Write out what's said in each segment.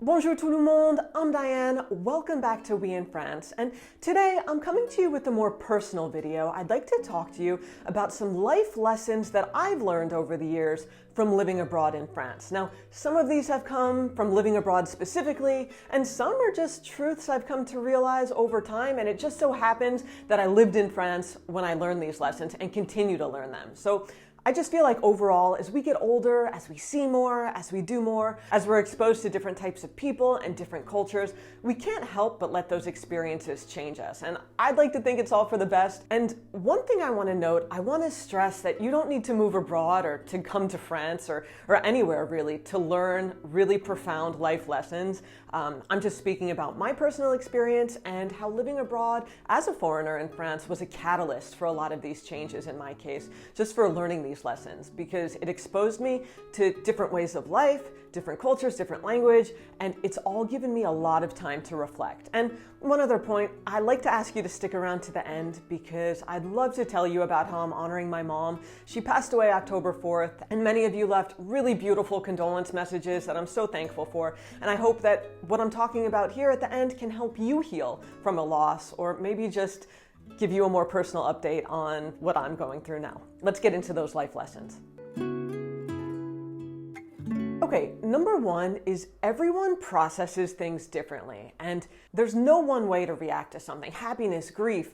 Bonjour tout le monde, I'm Diane, welcome back to We in France, and today I'm coming to you with a more personal video. I'd like to talk to you about some life lessons that I've learned over the years from living abroad in France. Now, some of these have come from living abroad specifically, and some are just truths I've come to realize over time, and it just so happens that I lived in France when I learned these lessons and continue to learn them. So I just feel like overall, as we get older, as we see more, as we do more, as we're exposed to different types of people and different cultures, we can't help but let those experiences change us. And I'd like to think it's all for the best. And one thing I want to note, I want to stress that you don't need to move abroad or to come to France or anywhere really to learn really profound life lessons. I'm just speaking about my personal experience and how living abroad as a foreigner in France was a catalyst for a lot of these changes in my case, just for learning these lessons, because it exposed me to different ways of life, different cultures, different language, and it's all given me a lot of time to reflect. And one other point, I'd like to ask you to stick around to the end because I'd love to tell you about how I'm honoring my mom. She passed away October 4th, and many of you left really beautiful condolence messages that I'm so thankful for. And I hope that what I'm talking about here at the end can help you heal from a loss, or maybe just give you a more personal update on what I'm going through now. Let's get into those life lessons. Okay, number one is everyone processes things differently, and there's no one way to react to something. Happiness, grief,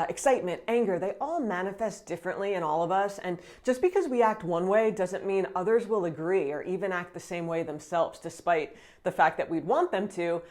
excitement, anger, they all manifest differently in all of us, and just because we act one way doesn't mean others will agree or even act the same way themselves, despite the fact that we'd want them to.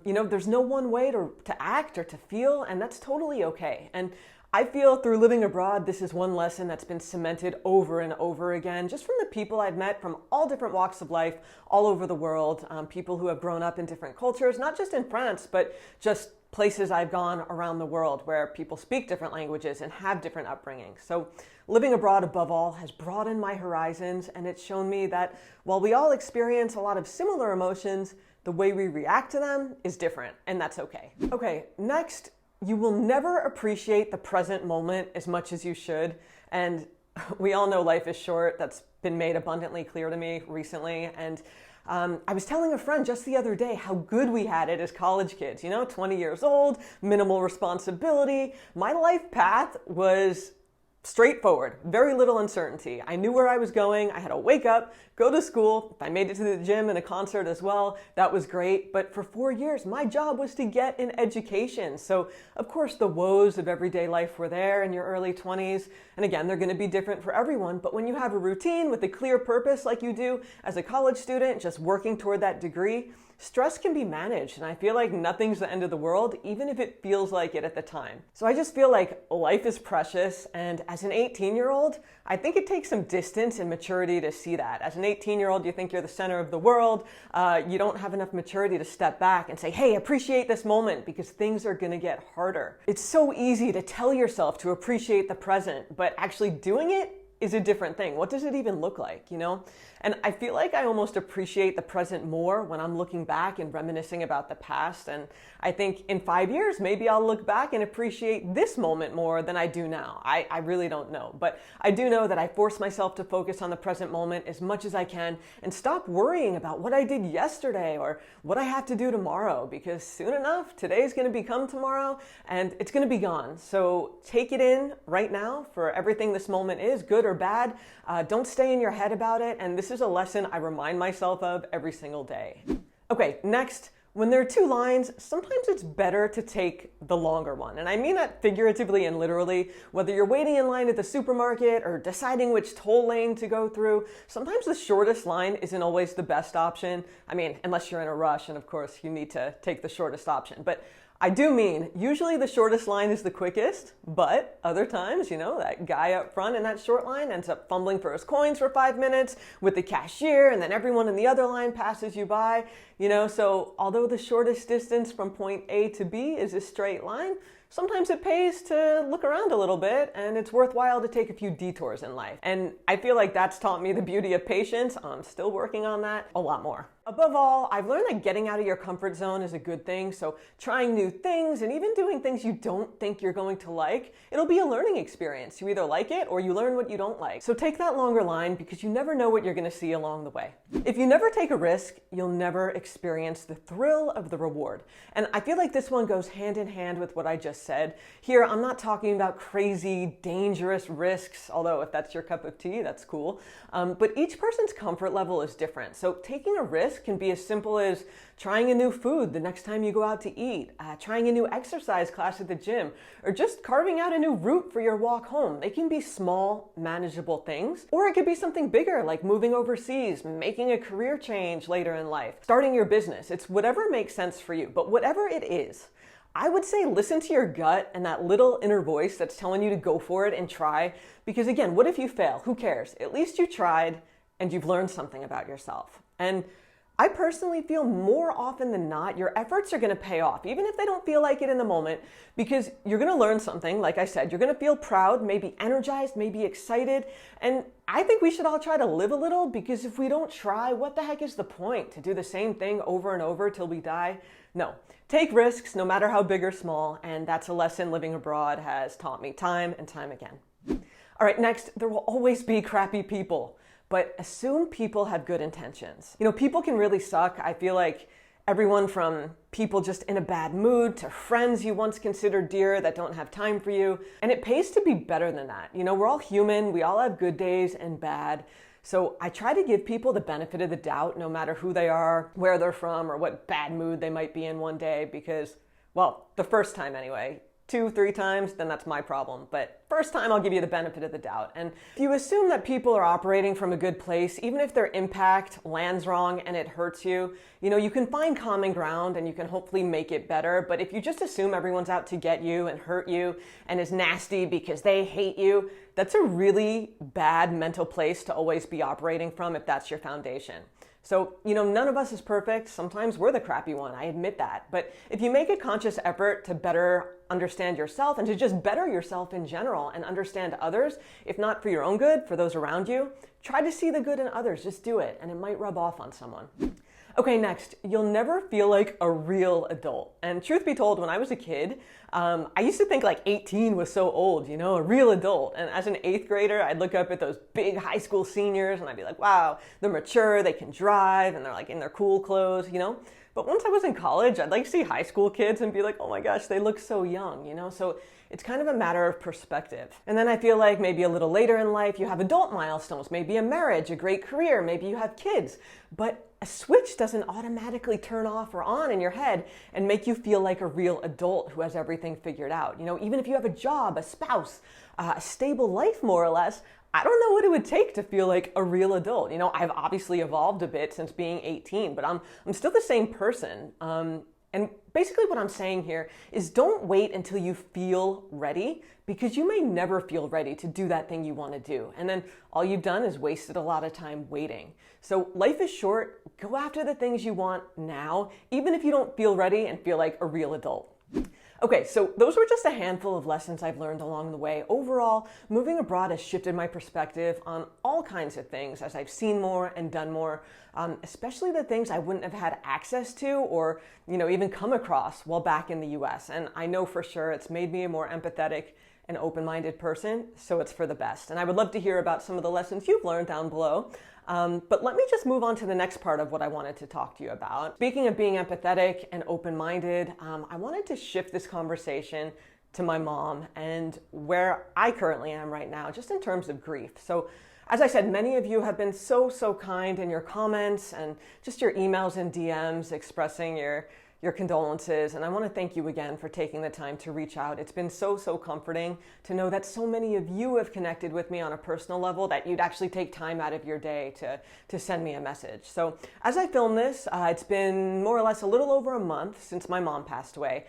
There's no one way to act or to feel, and that's totally okay. And I feel through living abroad, this is one lesson that's been cemented over and over again, just from the people I've met from all different walks of life, all over the world, people who have grown up in different cultures, not just in France, but just places I've gone around the world where people speak different languages and have different upbringings. So living abroad above all has broadened my horizons, and it's shown me that while we all experience a lot of similar emotions, the way we react to them is different, and that's okay. Okay, next, you will never appreciate the present moment as much as you should. And we all know life is short. That's been made abundantly clear to me recently. And I was telling a friend just the other day how good we had it as college kids, 20 years old, minimal responsibility. My life path was straightforward, very little uncertainty. I knew where I was going. I had to wake up, go to school. If I made it to the gym and a concert as well, that was great. But for 4 years, my job was to get an education. So of course the woes of everyday life were there in your early 20s. And again, they're going to be different for everyone. But when you have a routine with a clear purpose like you do as a college student, just working toward that degree, stress can be managed, and I feel like nothing's the end of the world, even if it feels like it at the time. So I just feel like life is precious, and as an 18-year-old, I think it takes some distance and maturity to see that. As an 18-year-old, you think you're the center of the world. You don't have enough maturity to step back and say, hey, appreciate this moment, because things are gonna get harder. It's so easy to tell yourself to appreciate the present, but actually doing it is a different thing. What does it even look like, And I feel like I almost appreciate the present more when I'm looking back and reminiscing about the past. And I think in 5 years, maybe I'll look back and appreciate this moment more than I do now. I really don't know. But I do know that I force myself to focus on the present moment as much as I can and stop worrying about what I did yesterday or what I have to do tomorrow, because soon enough, today's going to become tomorrow and it's going to be gone. So take it in right now for everything this moment is, good or bad. Don't stay in your head about it. And this is a lesson I remind myself of every single day. Okay, next, when there are two lines, sometimes it's better to take the longer one. And I mean that figuratively and literally. Whether you're waiting in line at the supermarket or deciding which toll lane to go through, sometimes the shortest line isn't always the best option. I mean, unless you're in a rush, and of course you need to take the shortest option. But I do mean, usually the shortest line is the quickest, but other times, that guy up front in that short line ends up fumbling for his coins for 5 minutes with the cashier, and then everyone in the other line passes you by, so although the shortest distance from point A to B is a straight line, sometimes it pays to look around a little bit, and it's worthwhile to take a few detours in life. And I feel like that's taught me the beauty of patience. I'm still working on that a lot more. Above all, I've learned that getting out of your comfort zone is a good thing, so trying new things and even doing things you don't think you're going to like, it'll be a learning experience. You either like it or you learn what you don't like. So take that longer line because you never know what you're going to see along the way. If you never take a risk, you'll never experience the thrill of the reward. And I feel like this one goes hand in hand with what I just said. Here, I'm not talking about crazy, dangerous risks, although if that's your cup of tea, that's cool. But each person's comfort level is different. So taking a risk can be as simple as trying a new food the next time you go out to eat, trying a new exercise class at the gym, or just carving out a new route for your walk home. They can be small, manageable things, or it could be something bigger like moving overseas, making a career change later in life, starting your business. It's whatever makes sense for you, but whatever it is, I would say listen to your gut and that little inner voice that's telling you to go for it and try, because again, what if you fail? Who cares? At least you tried and you've learned something about yourself. And I personally feel more often than not, your efforts are going to pay off, even if they don't feel like it in the moment, because you're going to learn something. Like I said, you're going to feel proud, maybe energized, maybe excited. And I think we should all try to live a little, because if we don't try, what the heck is the point? To do the same thing over and over till we die? No. Take risks, no matter how big or small. And that's a lesson living abroad has taught me time and time again. All right, next, there will always be crappy people. But assume people have good intentions. You know, people can really suck. I feel like everyone from people just in a bad mood to friends you once considered dear that don't have time for you. And it pays to be better than that. You know, we're all human. We all have good days and bad. So I try to give people the benefit of the doubt, no matter who they are, where they're from, or what bad mood they might be in one day, because, well, the first time anyway. 2, 3 times, then that's my problem. But first time, I'll give you the benefit of the doubt. And if you assume that people are operating from a good place, even if their impact lands wrong and it hurts you, you know, you can find common ground and you can hopefully make it better. But if you just assume everyone's out to get you and hurt you and is nasty because they hate you, that's a really bad mental place to always be operating from if that's your foundation. So, you know, none of us is perfect. Sometimes we're the crappy one. I admit that. But if you make a conscious effort to better understand yourself and to just better yourself in general and understand others, if not for your own good, for those around you, try to see the good in others. Just do it, and it might rub off on someone. Okay, next, you'll never feel like a real adult. And truth be told, when I was a kid, I used to think like 18 was so old, you know, a real adult. And as an 8th grader, I'd look up at those big high school seniors and I'd be like, wow, they're mature, they can drive, and they're like in their cool clothes, you know. But once I was in college, I'd like see high school kids and be like, oh my gosh, they look so young, you know. So it's kind of a matter of perspective. And then I feel like maybe a little later in life, you have adult milestones, maybe a marriage, a great career, maybe you have kids. But a switch doesn't automatically turn off or on in your head and make you feel like a real adult who has everything figured out. You know, even if you have a job, a spouse, a stable life, more or less, I don't know what it would take to feel like a real adult. You know, I've obviously evolved a bit since being 18, but I'm still the same person. And basically what I'm saying here is don't wait until you feel ready, because you may never feel ready to do that thing you want to do. And then all you've done is wasted a lot of time waiting. So life is short. Go after the things you want now, even if you don't feel ready and feel like a real adult. Okay, so those were just a handful of lessons I've learned along the way. Overall, moving abroad has shifted my perspective on all kinds of things as I've seen more and done more, especially the things I wouldn't have had access to or, you know, even come across while back in the US. And I know for sure it's made me a more empathetic and open-minded person, so it's for the best. And I would love to hear about some of the lessons you've learned down below. But let me just move on to the next part of what I wanted to talk to you about. Speaking of being empathetic and open-minded, I wanted to shift this conversation to my mom and where I currently am right now, just in terms of grief. So as I said, many of you have been so kind in your comments and just your emails and DMs expressing your condolences, and I want to thank you again for taking the time to reach out. It's been so comforting to know that so many of you have connected with me on a personal level, that you'd actually take time out of your day to send me a message. So as I film this, it's been more or less a little over a month since my mom passed away.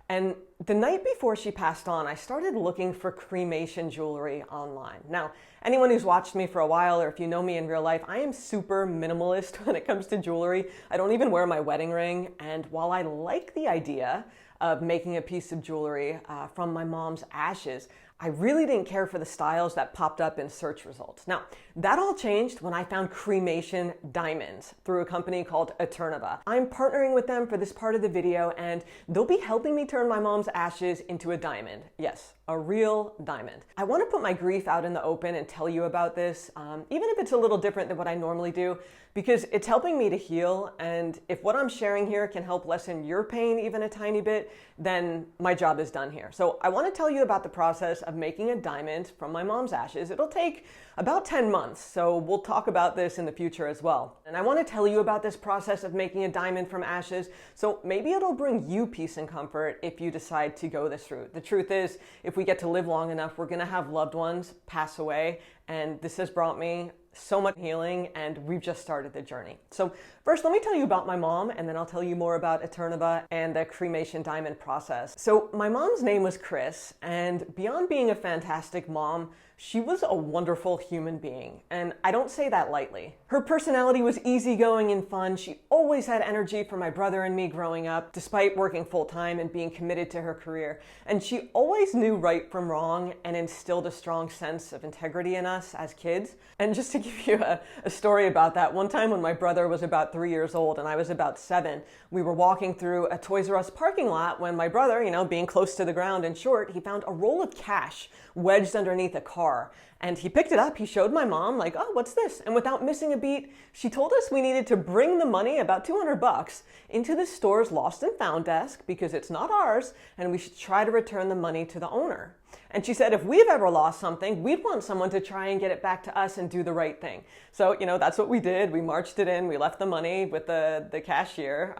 And the night before she passed on, I started looking for cremation jewelry online. Now, anyone who's watched me for a while, or if you know me in real life, I am super minimalist when it comes to jewelry. I don't even wear my wedding ring. And while I like the idea of making a piece of jewelry from my mom's ashes, I really didn't care for the styles that popped up in search results. Now, that all changed when I found cremation diamonds through a company called Eterneva. I'm partnering with them for this part of the video, and they'll be helping me turn my mom's ashes into a diamond. Yes, a real diamond. I want to put my grief out in the open and tell you about this, even if it's a little different than what I normally do, because it's helping me to heal. And if what I'm sharing here can help lessen your pain even a tiny bit, then my job is done here. So I want to tell you about the process of making a diamond from my mom's ashes. It'll take about 10 months, so we'll talk about this in the future as well. And I want to tell you about this process of making a diamond from ashes, so maybe it'll bring you peace and comfort if you decide to go this route. The truth is, if we get to live long enough, we're going to have loved ones pass away, and this has brought me so much healing, and we've just started the journey. So first, let me tell you about my mom, and then I'll tell you more about Eterneva and the cremation diamond process. So my mom's name was Chris, and beyond being a fantastic mom, she was a wonderful human being, and I don't say that lightly. Her personality was easygoing and fun. She always had energy for my brother and me growing up, despite working full-time and being committed to her career. And she always knew right from wrong and instilled a strong sense of integrity in us as kids. And just to give you a story about that, one time when my brother was about 3 years old and I was about 7, we were walking through a Toys R Us parking lot when my brother, being close to the ground and short, he found a roll of cash wedged underneath a car. And he picked it up, he showed my mom, like, oh, what's this? And without missing a beat, she told us we needed to bring the money, about $200, into the store's lost and found desk because it's not ours, and we should try to return the money to the owner. And she said if we've ever lost something, we'd want someone to try and get it back to us and do the right thing. So, that's what we did. We marched it in, we left the money with the cashier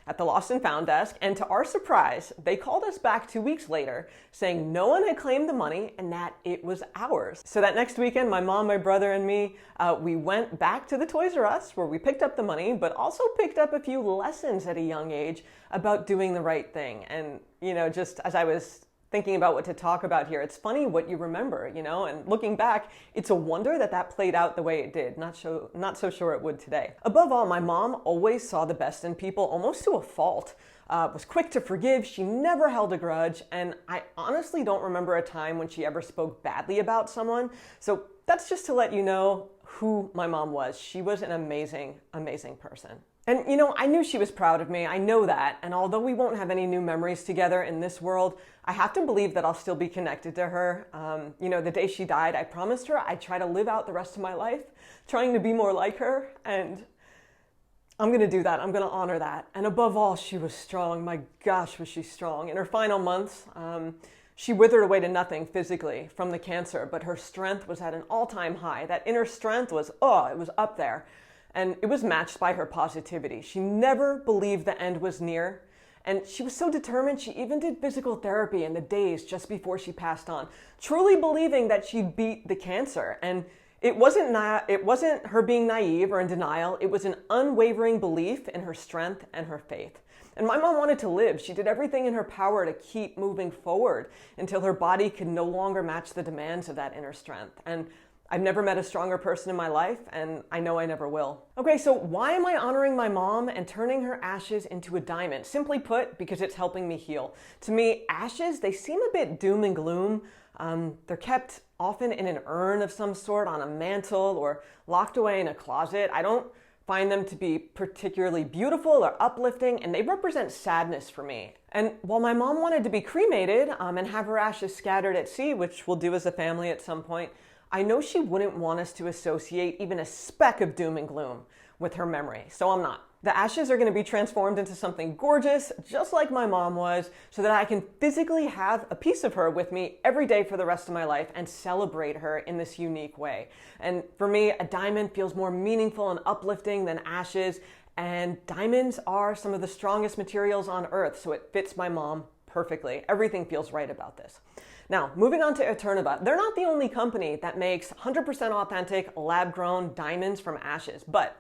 at the lost and found desk, and to our surprise, they called us back 2 weeks later saying no one had claimed the money and that it was ours. So that next weekend, my mom, my brother, and me, we went back to the Toys R Us where we picked up the money, but also picked up a few lessons at a young age about doing the right thing. And, just as I was thinking about what to talk about here, it's funny what you remember, and looking back, it's a wonder that played out the way it did. Not so sure it would today. Above all, my mom always saw the best in people, almost to a fault. Was quick to forgive, she never held a grudge, and I honestly don't remember a time when she ever spoke badly about someone. So that's just to let you know who my mom was. She was an amazing, amazing person. And, I knew she was proud of me. I know that. And although we won't have any new memories together in this world, I have to believe that I'll still be connected to her. The day she died, I promised her I'd try to live out the rest of my life, trying to be more like her. And I'm going to do that. I'm going to honor that. And above all, she was strong. My gosh, was she strong. In her final months, she withered away to nothing physically from the cancer, but her strength was at an all-time high. That inner strength was, it was up there. And it was matched by her positivity. She never believed the end was near. And she was so determined, she even did physical therapy in the days just before she passed on, truly believing that she'd beat the cancer. And it wasn't her being naive or in denial. It was an unwavering belief in her strength and her faith. And my mom wanted to live. She did everything in her power to keep moving forward until her body could no longer match the demands of that inner strength. And I've never met a stronger person in my life, and I know I never will. Okay, so why am I honoring my mom and turning her ashes into a diamond? Simply put, because it's helping me heal. To me, ashes, they seem a bit doom and gloom. They're kept often in an urn of some sort on a mantle or locked away in a closet. I don't find them to be particularly beautiful or uplifting, and they represent sadness for me. And while my mom wanted to be cremated and have her ashes scattered at sea, which we'll do as a family at some point, I know she wouldn't want us to associate even a speck of doom and gloom with her memory, so I'm not. The ashes are going to be transformed into something gorgeous, just like my mom was, so that I can physically have a piece of her with me every day for the rest of my life and celebrate her in this unique way. And for me, a diamond feels more meaningful and uplifting than ashes, and diamonds are some of the strongest materials on earth, so it fits my mom perfectly. Everything feels right about this. Now, moving on to Eterneva, they're not the only company that makes 100% authentic, lab-grown diamonds from ashes, but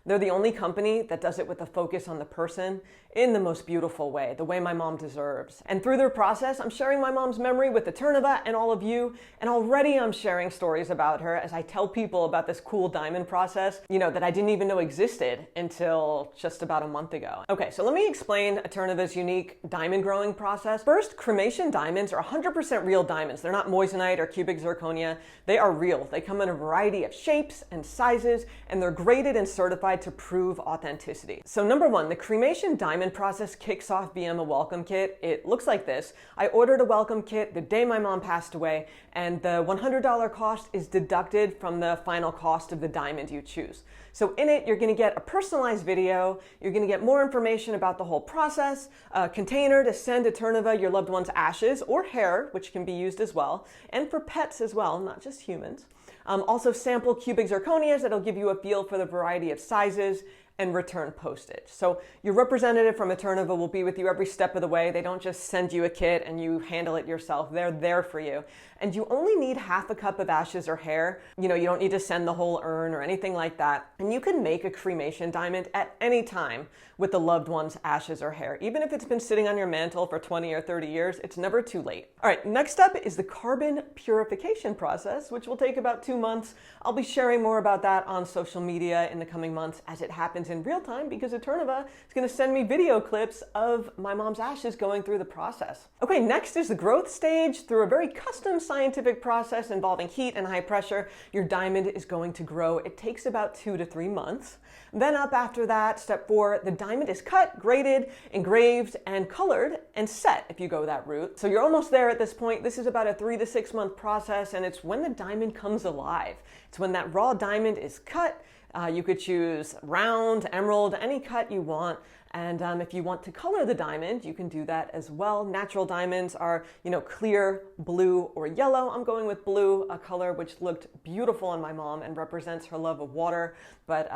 They're the only company that does it with a focus on the person in the most beautiful way, the way my mom deserves. And through their process, I'm sharing my mom's memory with Eterneva and all of you, and already I'm sharing stories about her as I tell people about this cool diamond process, that I didn't even know existed until just about a month ago. Okay, so let me explain Eterneva's unique diamond growing process. First, cremation diamonds are 100% real diamonds. They're not moissanite or cubic zirconia. They are real. They come in a variety of shapes and sizes, and they're graded and certified to prove authenticity. So number one, the cremation diamond process kicks off via a welcome kit. It looks like this. I ordered a welcome kit the day my mom passed away, and the $100 cost is deducted from the final cost of the diamond you choose. So in it, you're going to get a personalized video, you're going to get more information about the whole process, a container to send Eterneva your loved one's ashes or hair, which can be used as well, and for pets as well, not just humans. Also sample cubic zirconias that'll give you a feel for the variety of sizes, and return postage. So your representative from Eterneva will be with you every step of the way. They don't just send you a kit and you handle it yourself. They're there for you. And you only need half a cup of ashes or hair. You don't need to send the whole urn or anything like that. And you can make a cremation diamond at any time with the loved one's ashes or hair. Even if it's been sitting on your mantle for 20 or 30 years, it's never too late. All right, next up is the carbon purification process, which will take about 2 months. I'll be sharing more about that on social media in the coming months as it happens in real time, because Eterneva is going to send me video clips of my mom's ashes going through the process. Okay, next is the growth stage. Through a very custom scientific process involving heat and high pressure, your diamond is going to grow. It takes about 2 to 3 months. Then up after that, step 4, the diamond is cut, graded, engraved, and colored, and set if you go that route. So you're almost there at this point. This is about a 3 to 6 month process, and it's when the diamond comes alive. It's when that raw diamond is cut. You could choose round, emerald, any cut you want. And if you want to color the diamond, you can do that as well. Natural diamonds are, clear, blue, or yellow. I'm going with blue, a color which looked beautiful on my mom and represents her love of water. But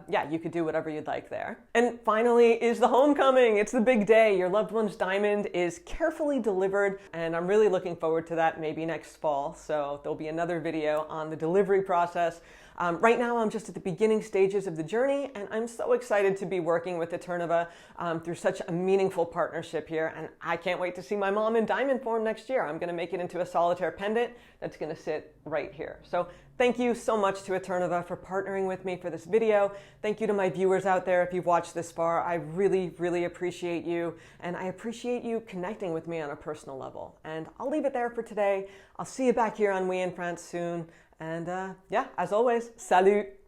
yeah, you could do whatever you'd like there. And finally is the homecoming. It's the big day. Your loved one's diamond is carefully delivered, and I'm really looking forward to that maybe next fall. So there'll be another video on the delivery process. Right now, I'm just at the beginning stages of the journey, and I'm so excited to be working with Eterneva through such a meaningful partnership here. And I can't wait to see my mom in diamond form next year. I'm going to make it into a solitaire pendant that's going to sit right here. So thank you so much to Eterneva for partnering with me for this video. Thank you to my viewers out there if you've watched this far. I really, really appreciate you, and I appreciate you connecting with me on a personal level. And I'll leave it there for today. I'll see you back here on We in France soon. And yeah, as always, salut!